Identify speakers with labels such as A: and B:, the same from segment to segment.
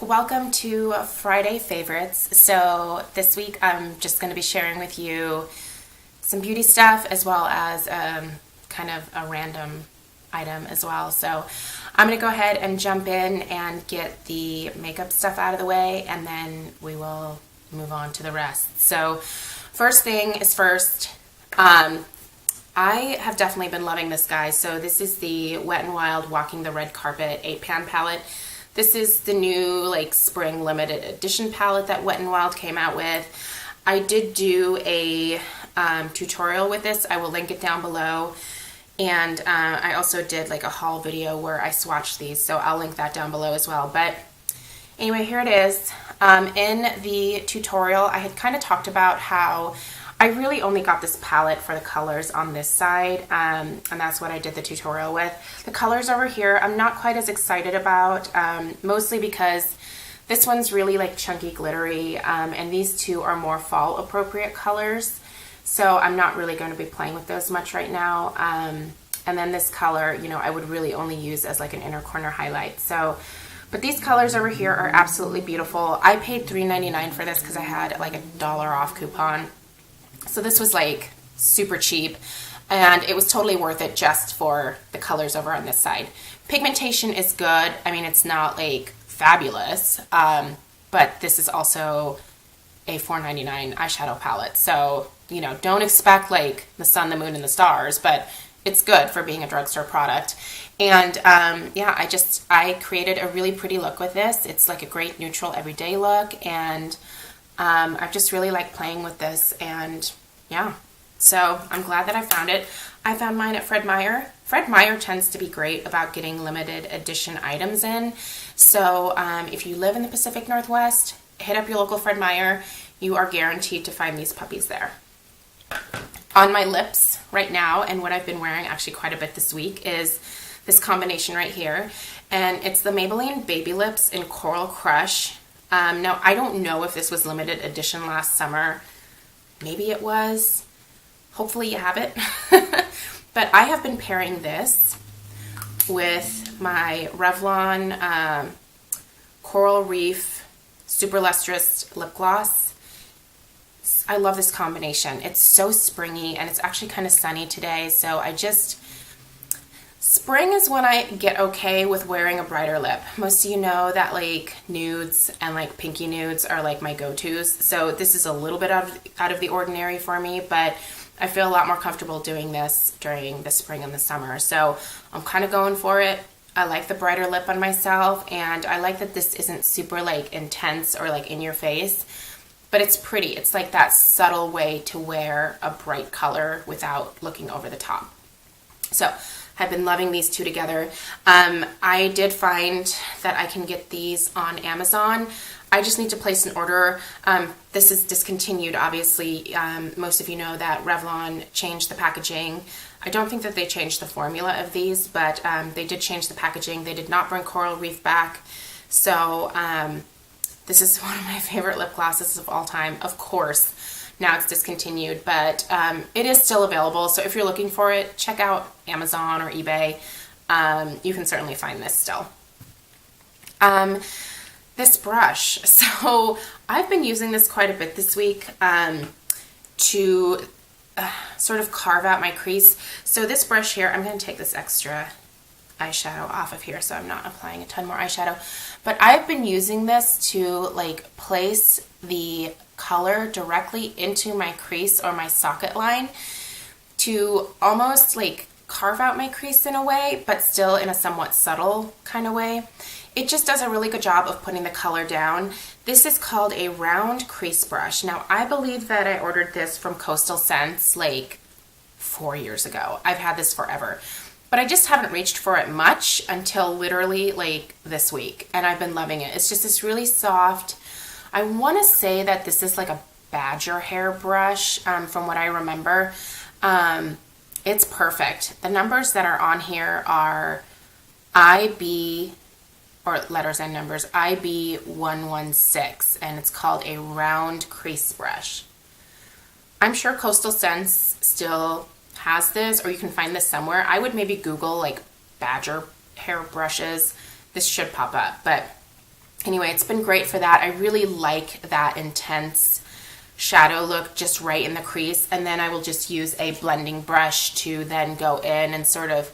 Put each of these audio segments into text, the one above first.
A: welcome to Friday Favorites. So this week I'm just going to be sharing with you some beauty stuff as well as kind of a random item as well. So I'm going to go ahead and jump in and get the makeup stuff out of the way, and then we will move on to the rest. So first thing is first, I have definitely been loving this, guys. So this is the Wet n Wild Walking the Red Carpet 8-pan palette. This is the new like spring limited edition palette that Wet n Wild came out with. I did do a tutorial with this. I will link it down below. And I also did like a haul video where I swatched these, so I'll link that down below as well. But anyway, here it is. In the tutorial, I had kind of talked about how I really only got this palette for the colors on this side, and that's what I did the tutorial with. The colors over here, I'm not quite as excited about, mostly because this one's really like chunky glittery, and these two are more fall appropriate colors. So I'm not really going to be playing with those much right now. And then this color, you know, I would really only use as like an inner corner highlight. So, but these colors over here are absolutely beautiful. I paid $3.99 for this because I had like a $1 off coupon. So this was like super cheap, and it was totally worth it just for the colors over on this side. Pigmentation is good. I mean, it's not like fabulous, but this is also a $4.99 eyeshadow palette. So, you know, don't expect like the sun, the moon, and the stars, but it's good for being a drugstore product. And yeah, I created a really pretty look with this. It's like a great neutral everyday look, and I just really like playing with this, and yeah, so I'm glad that I found it. I found mine at Fred Meyer. Fred Meyer tends to be great about getting limited edition items in. So if you live in the Pacific Northwest, hit up your local Fred Meyer. You are guaranteed to find these puppies there. On my lips right now, and what I've been wearing actually quite a bit this week, is this combination right here. And it's the Maybelline Baby Lips in Coral Crush. Now, I don't know if this was limited edition last summer. Maybe it was. Hopefully you have it. But I have been pairing this with my Revlon Coral Reef Super Lustrous Lip Gloss. I love this combination. It's so springy, and it's actually kind of sunny today, so spring is when I get okay with wearing a brighter lip. Most of you know that like nudes and like pinky nudes are like my go-tos. So this is a little bit out of the ordinary for me, but I feel a lot more comfortable doing this during the spring and the summer. So I'm kind of going for it. I like the brighter lip on myself, and I like that this isn't super like intense or like in your face, but it's pretty. It's like that subtle way to wear a bright color without looking over the top. So I've been loving these two together. I did find that I can get these on Amazon. I just need to place an order. This is discontinued, obviously. Most of you know that Revlon changed the packaging. I don't think that they changed the formula of these, but they did change the packaging. They did not bring Coral Reef back. So this is one of my favorite lip glosses of all time. Of course, now it's discontinued, but it is still available. So if you're looking for it, check out Amazon or eBay. You can certainly find this still. This brush. So I've been using this quite a bit this week to sort of carve out my crease. So this brush here, I'm going to take this extra eyeshadow off of here so I'm not applying a ton more eyeshadow. But I've been using this to like place the color directly into my crease or my socket line to almost like carve out my crease in a way, but still in a somewhat subtle kind of way. It just does a really good job of putting the color down. This is called a round crease brush. Now, I believe that I ordered this from Coastal Scents like 4 years ago. I've had this forever, but I just haven't reached for it much until literally like this week, and I've been loving it. It's just this really soft, I want to say that this is like a badger hair brush from what I remember. It's perfect. The numbers that are on here are IB, or letters and numbers, IB116, and it's called a round crease brush. I'm sure Coastal Scents still has this, or you can find this somewhere. I would maybe Google like badger hair brushes. This should pop up, but Anyway, it's been great for that. I really like that intense shadow look just right in the crease, and then I will just use a blending brush to then go in and sort of,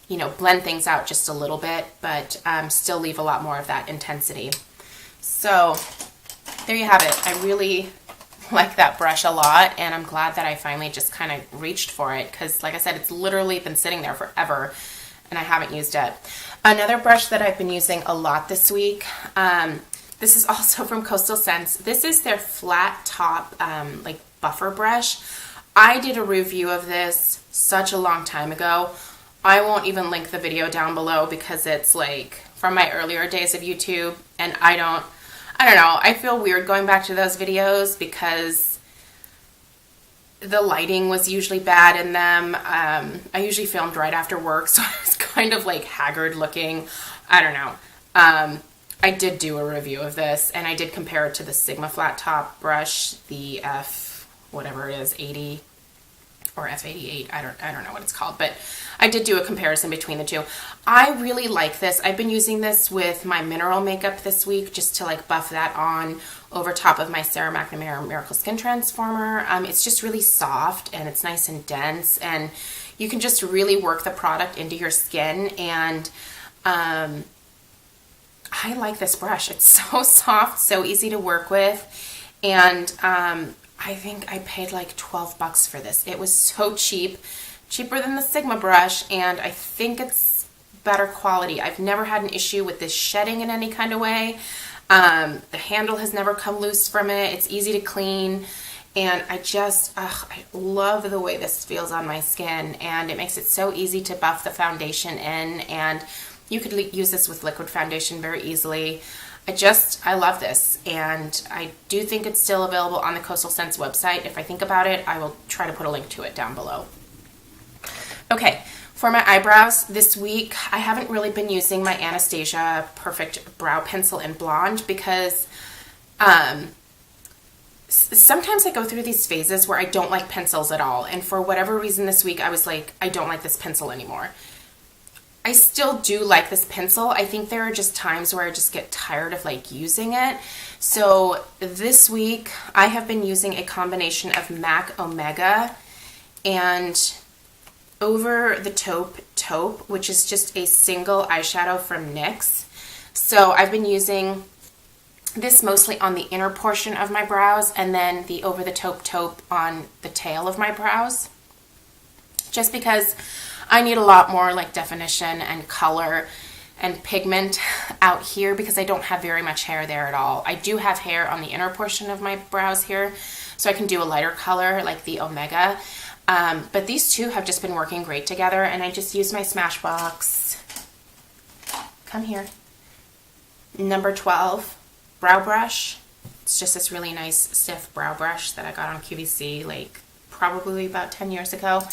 A: you know, blend things out just a little bit, but still leave a lot more of that intensity. So there you have it. I really like that brush a lot, and I'm glad that I finally just kind of reached for it, because like I said, it's literally been sitting there forever and I haven't used it. Another brush that I've been using a lot this week, this is also from Coastal Scents. This is their flat top like buffer brush. I did a review of this such a long time ago. I won't even link the video down below because it's like from my earlier days of YouTube, and I don't know, I feel weird going back to those videos because the lighting was usually bad in them. I usually filmed right after work, so I was kind of like haggard looking. I don't know. I did do a review of this, and I did compare it to the Sigma flat top brush, the F, whatever it is, 80 or F88. I don't know what it's called, but I did do a comparison between the two. I really like this. I've been using this with my mineral makeup this week just to like buff that on over top of my Sarah McNamara Miracle Skin Transformer. It's just really soft and it's nice and dense, and you can just really work the product into your skin, and I like this brush. It's so soft, so easy to work with, and I think I paid like 12 bucks for this. It was so cheap, cheaper than the Sigma brush, and I think it's better quality. I've never had an issue with this shedding in any kind of way. The handle has never come loose from it. It's easy to clean, and I love the way this feels on my skin, and it makes it so easy to buff the foundation in, and you could use this with liquid foundation very easily. I love this, and I do think it's still available on the Coastal Scents website. If I think about it, I will try to put a link to it down below. Okay, for my eyebrows this week, I haven't really been using my Anastasia Perfect Brow Pencil in Blonde because sometimes I go through these phases where I don't like pencils at all, and for whatever reason this week, I was like, I don't like this pencil anymore. I still do like this pencil. I think there are just times where I just get tired of like using it. So this week I have been using a combination of MAC Omega and Over the Taupe, which is just a single eyeshadow from NYX. So I've been using this mostly on the inner portion of my brows, and then the Over the Taupe on the tail of my brows, just because I need a lot more like definition and color and pigment out here because I don't have very much hair there at all. I do have hair on the inner portion of my brows here, so I can do a lighter color like the Omega. But these two have just been working great together, and I just use my Smashbox, come here, number 12 brow brush. It's just this really nice stiff brow brush that I got on QVC like probably about 10 years ago.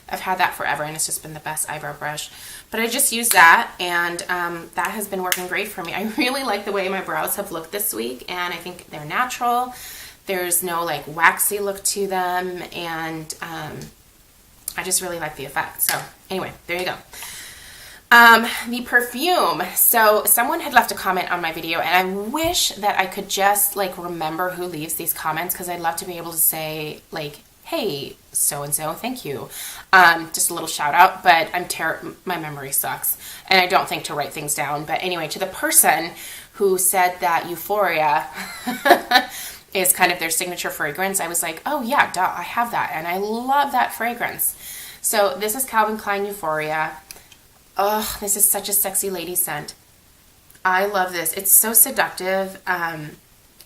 A: I've had that forever, and it's just been the best eyebrow brush. But I just used that, and that has been working great for me. I really like the way my brows have looked this week, and I think they're natural. There's no like waxy look to them, and I just really like the effect. So anyway, there you go. The perfume. So someone had left a comment on my video, and I wish that I could just like remember who leaves these comments, because I'd love to be able to say like, hey, so-and-so, thank you. Just a little shout out, but my memory sucks, and I don't think to write things down. But anyway, to the person who said that Euphoria is kind of their signature fragrance, I was like, oh yeah, duh, I have that, and I love that fragrance. So this is Calvin Klein Euphoria. Oh, this is such a sexy lady scent. I love this. It's so seductive.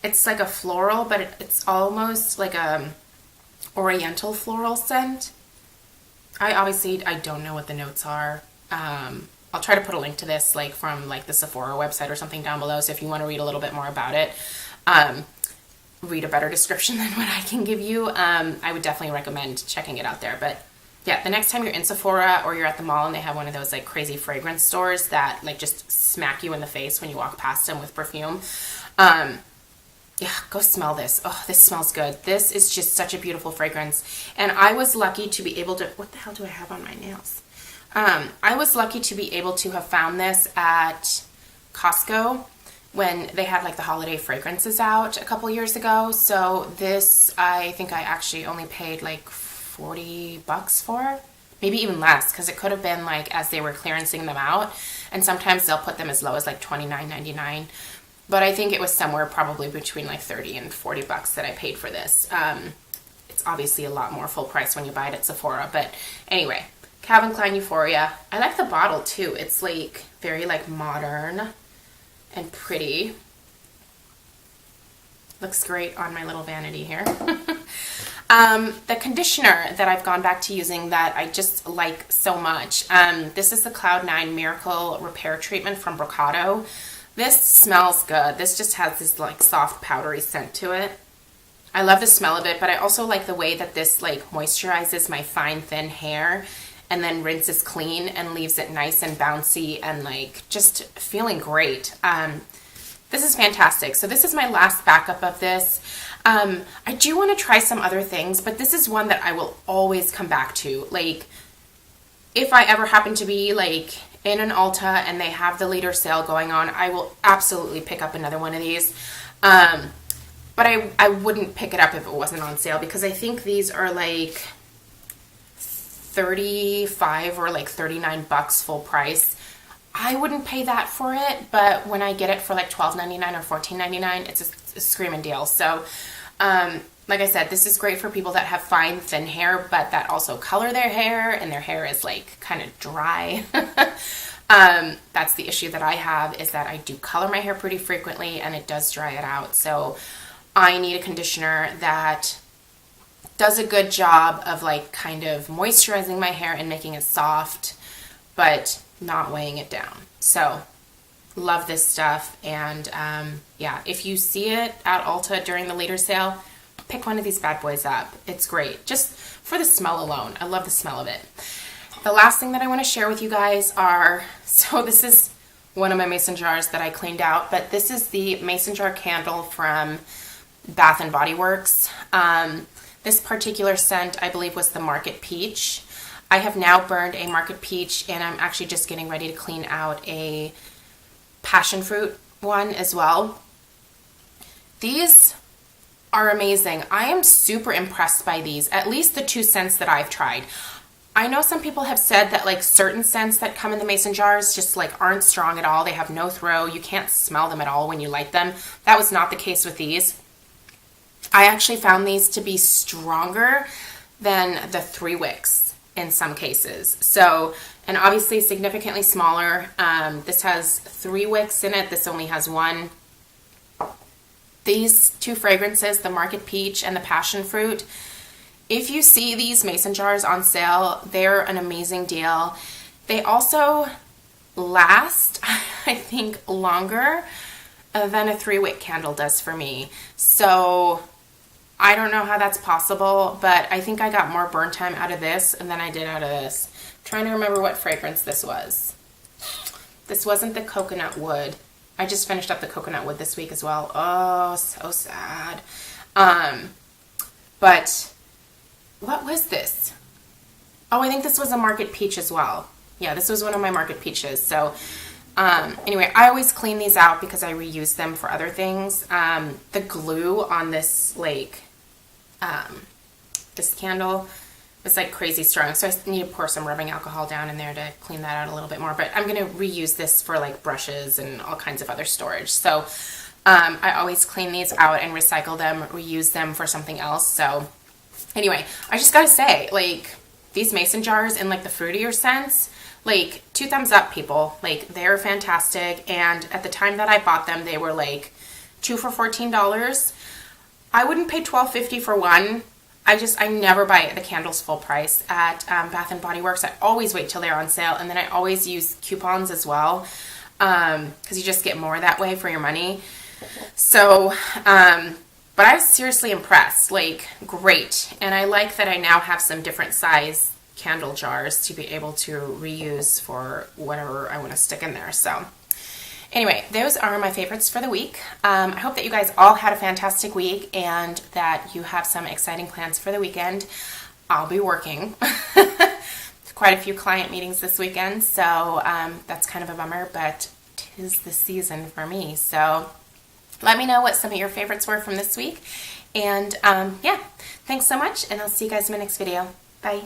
A: It's like a floral, but it's almost like a oriental floral scent. I don't know what the notes are. I'll try to put a link to this like from like the Sephora website or something down below, so if you want to read a little bit more about it, read a better description than what I can give you, I would definitely recommend checking it out there. But yeah, the next time you're in Sephora or you're at the mall and they have one of those like crazy fragrance stores that like just smack you in the face when you walk past them with perfume, yeah, go smell this. Oh, this smells good. This is just such a beautiful fragrance. And I was lucky to be able to, what the hell do I have on my nails? I was lucky to be able to have found this at Costco. when they had like the holiday fragrances out a couple years ago. So this, I think I actually only paid like $40 for, maybe even less, because it could have been like as they were clearancing them out, and sometimes they'll put them as low as like $29.99. But I think it was somewhere probably between like $30 and $40 that I paid for this. It's obviously a lot more full price when you buy it at Sephora. But anyway, Calvin Klein Euphoria. I like the bottle too. It's like very like modern and pretty. Looks great on my little vanity here. The conditioner that I've gone back to using that I just like so much. This is the Cloud9 Miracle Repair Treatment from Brocado. This smells good. This just has this like soft powdery scent to it. I love the smell of it, but I also like the way that this like moisturizes my fine thin hair and then rinses clean and leaves it nice and bouncy and like just feeling great. This is fantastic. So this is my last backup of this. I do want to try some other things, but this is one that I will always come back to. Like, if I ever happen to be like in an Ulta and they have the later sale going on, I will absolutely pick up another one of these. But I wouldn't pick it up if it wasn't on sale, because I think these are like $35 or like $39 full price. I wouldn't pay that for it, but when I get it for like $12.99 or $14.99, it's a screaming deal. So, like I said, this is great for people that have fine, thin hair, but that also color their hair, and their hair is like kind of dry. That's the issue that I have, is that I do color my hair pretty frequently, and it does dry it out. So I need a conditioner that does a good job of like kind of moisturizing my hair and making it soft, but not weighing it down. So love this stuff. And yeah, if you see it at Ulta during the later sale, pick one of these bad boys up. It's great just for the smell alone. I love the smell of it. The last thing that I want to share with you guys are, so this is one of my mason jars that I cleaned out, but this is the mason jar candle from Bath and Body Works. This particular scent, I believe, was the Market Peach. I have now burned a Market Peach, and I'm actually just getting ready to clean out a passion fruit one as well. These are amazing. I am super impressed by these, at least the two scents that I've tried. I know some people have said that like certain scents that come in the mason jars just like aren't strong at all. They have no throw. You can't smell them at all when you light them. That was not the case with these. I actually found these to be stronger than the 3 wicks in some cases. So, and obviously significantly smaller. This has 3 wicks in it. This only has 1. These 2 fragrances, the Market Peach and the Passion Fruit, if you see these mason jars on sale, they're an amazing deal. They also last, I think, longer than a 3-wick candle does for me. So I don't know how that's possible, but I think I got more burn time out of this than I did out of this. I'm trying to remember what fragrance this was. This wasn't the coconut wood. I just finished up the coconut wood this week as well. Oh, so sad. But what was this? Oh, I think this was a Market Peach as well. Yeah, this was one of my Market Peaches. So anyway, I always clean these out because I reuse them for other things. The glue on this, like, this candle was like crazy strong. So I need to pour some rubbing alcohol down in there to clean that out a little bit more. But I'm going to reuse this for like brushes and all kinds of other storage. So I always clean these out and recycle them, reuse them for something else. So anyway, I just got to say, like, these mason jars in like the fruitier scents, like 2 thumbs up, people. Like, they're fantastic. And at the time that I bought them, they were like 2 for $14. I wouldn't pay $12.50 for one. I never buy the candles full price at Bath and Body Works. I always wait till they're on sale, and then I always use coupons as well, because you just get more that way for your money. So, but I was seriously impressed. Like, great. And I like that I now have some different size candle jars to be able to reuse for whatever I want to stick in there. So anyway, those are my favorites for the week. I hope that you guys all had a fantastic week and that you have some exciting plans for the weekend. I'll be working. Quite a few client meetings this weekend, so that's kind of a bummer, but 'tis the season for me. So let me know what some of your favorites were from this week. And yeah, thanks so much, and I'll see you guys in my next video. Bye.